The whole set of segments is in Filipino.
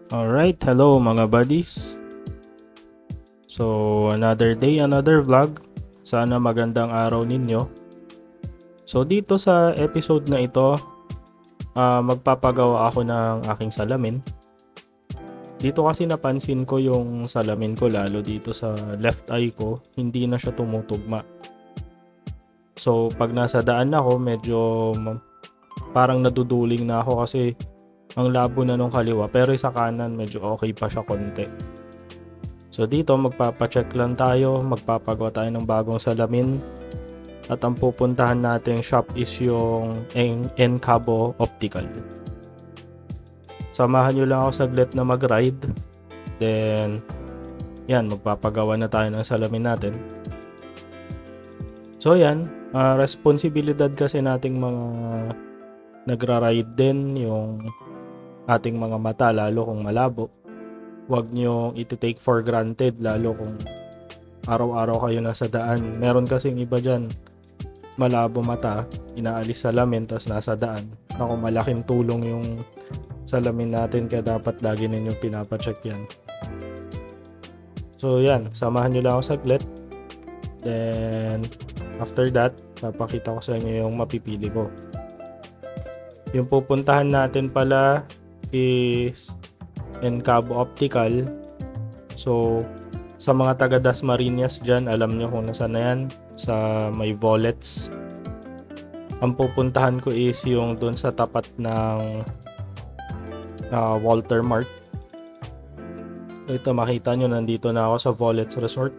Alright, hello mga buddies. So, another day, another vlog. Sana magandang araw ninyo. So, dito sa episode na ito, magpapagawa ako ng aking salamin. Dito kasi napansin ko yung salamin ko, lalo dito sa left eye ko, hindi na siya tumutugma. So, pag nasa daan ako, medyo parang naduduling na ako kasi ang labo na nung kaliwa, pero sa kanan medyo okay pa siya konti. So dito magpapacheck lang tayo, magpapagawa tayo ng bagong salamin. At ang pupuntahan nating shop is yung Encabo Optical. Samahan nyo lang ako saglit na mag-ride. Then, yan, magpapagawa na tayo ng salamin natin. So yan, responsibilidad kasi nating mga nagra-ride din yung ating mga mata, lalo kung malabo. Huwag nyo iti-take for granted, lalo kung araw-araw kayo nasa daan. Meron kasing iba dyan, malabo mata, inaalis salamin, tas nasa daan. Ako, malaking tulong yung salamin natin, kaya dapat lagi ninyong pinapacheck yan. So yan, samahan nyo lang ako saglit. Then, after that, papakita ko sa inyo yung mapipili ko. Yung pupuntahan natin pala is Encabo Optical. So, sa mga taga Dasmariñas dyan, alam nyo kung nasaan na yan, sa may Volets. Ang pupuntahan ko is yung doon sa tapat ng Walter Mart. So, ito makita nyo, nandito na ako sa Volets Resort.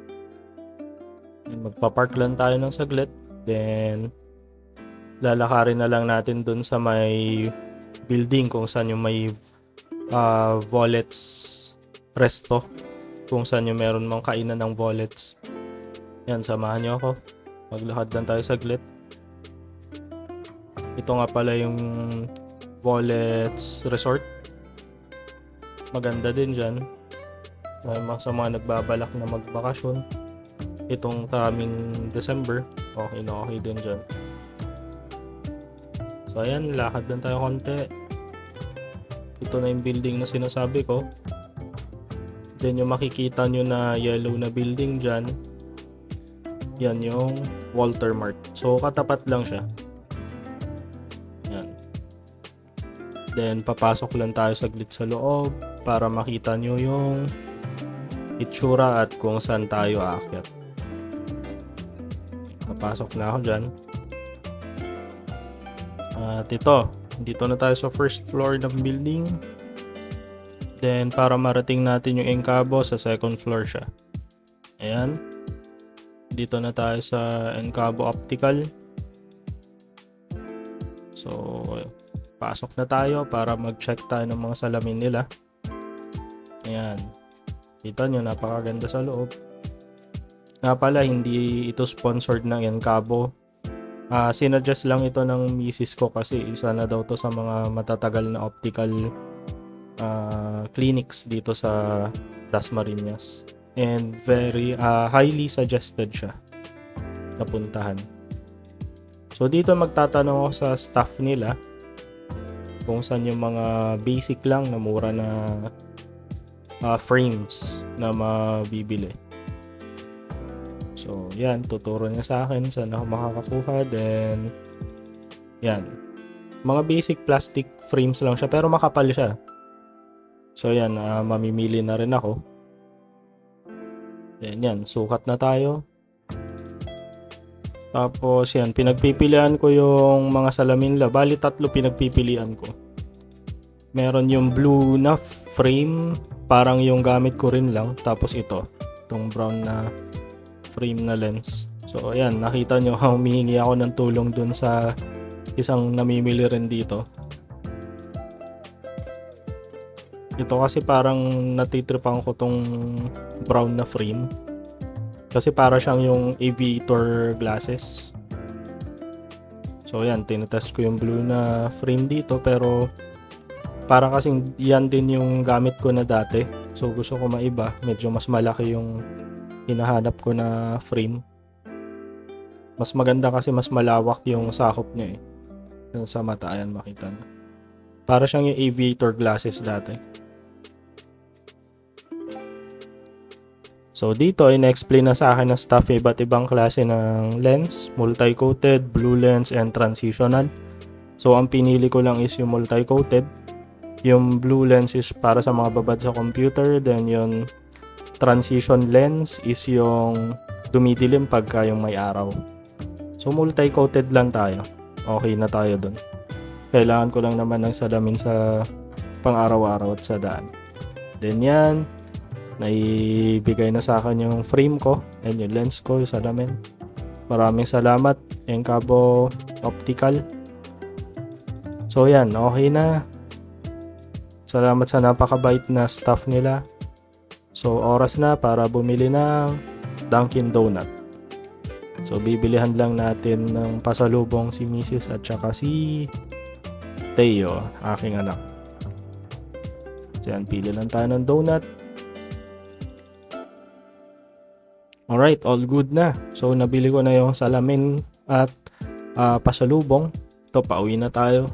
Magpapark lang tayo ng saglit. Then, lalakarin na lang natin doon sa may building kung saan yung may Volets Resto, kung saan yung meron mong kainan ng Volets. Yan, samahan nyo ako, maglakad lang tayo saglit. Ito nga pala yung Volets Resort, maganda din dyan sa mga nagbabalak na magbakasyon itong kaming December. Okay na okay din dyan. So ayan, lakad lang tayo konti. Ito na yung building na sinasabi ko. Then yung makikita nyo na yellow na building dyan, yan yung Walter Mart. So katapat lang siya. Yan. Then papasok lang tayo saglit sa loob para makita nyo yung itsura at kung saan tayo aakyat. Papasok na ako dyan. At ito, dito na tayo sa first floor ng building. Then para marating natin yung Encabo, sa second floor siya. Ayan. Dito na tayo sa Encabo Optical. So, pasok na tayo para mag-check tayo ng mga salamin nila. Ayan. Kita nyo, napakaganda sa loob. Nga pala, hindi ito sponsored ng Encabo. Sinuggest lang ito ng misis ko kasi isa na daw to sa mga matatagal na optical clinics dito sa Dasmariñas. And very highly suggested siya na puntahan. So dito magtatanong ako sa staff nila kung saan yung mga basic lang na mura na frames na mabibili. So, yan, tuturo niya sa akin saan ako makakakuha. Then, yan. Mga basic plastic frames lang siya, pero makapal siya. So, yan, mamimili na rin ako. Then, yan, sukat na tayo. Tapos, yan, pinagpipilian ko yung mga salamin nila. Bali, 3 pinagpipilian ko. Meron yung blue na frame, parang yung gamit ko rin lang. Tapos ito, itong brown na frame na lens. So ayan, nakita nyo, humihingi ako ng tulong dun sa isang namimili rin dito. Ito kasi parang natitripan ko tong brown na frame. Kasi para siyang yung aviator glasses. So ayan, tinetest ko yung blue na frame dito, pero para kasing yan din yung gamit ko na dati. So gusto ko maiba, medyo mas malaki yung hinahanap ko na frame. Mas maganda kasi mas malawak yung sakop niya Yung sa mata, ayan makita na. Para siyang yung aviator glasses dati. So dito, in-explain na sa akin ng staff iba't ibang klase ng lens, multi-coated, blue lens, and transitional. So ang pinili ko lang is yung multi-coated. Yung blue lens is para sa mga babad sa computer, then yung transition lens is yung dumidilim pagka yung may araw. So multi-coated lang tayo. Okay na tayo dun. Kailangan ko lang naman ng salamin sa pang-araw-araw at sa daan. Then yan, naibigay na sa akin yung frame ko and yung lens ko, yung salamin. Maraming salamat, Encabo Optical. So yan, okay na. Salamat sa napakabait na staff nila. So oras na para bumili ng Dunkin Donut. So bibilihan lang natin ng pasalubong si Mrs. at saka si Teo, aking anak. So yan, pili lang tayo ng donut. Alright, all good na. So nabili ko na yung salamin at pasalubong. Ito, pauwi na tayo.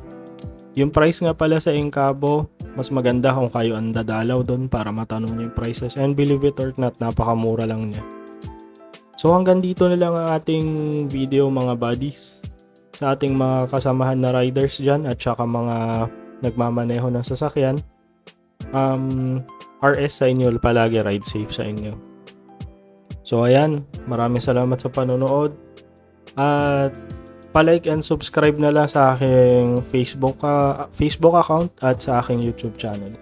Yung price nga pala sa Encabo, mas maganda kung kayo ang dadalaw doon para matanong niyo yung prices. And believe it or not, napakamura lang niya. So hanggang dito na lang ang ating video mga buddies. Sa ating mga kasamahan na riders dyan at saka mga nagmamaneho ng sasakyan. RS sa inyo, palagi ride safe sa inyo. So ayan, maraming salamat sa panonood. At palike and subscribe na lang sa aking Facebook account at sa aking YouTube channel.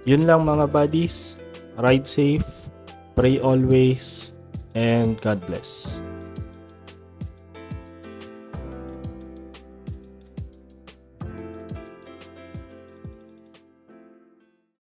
Yun lang mga buddies. Ride safe, pray always, and God bless.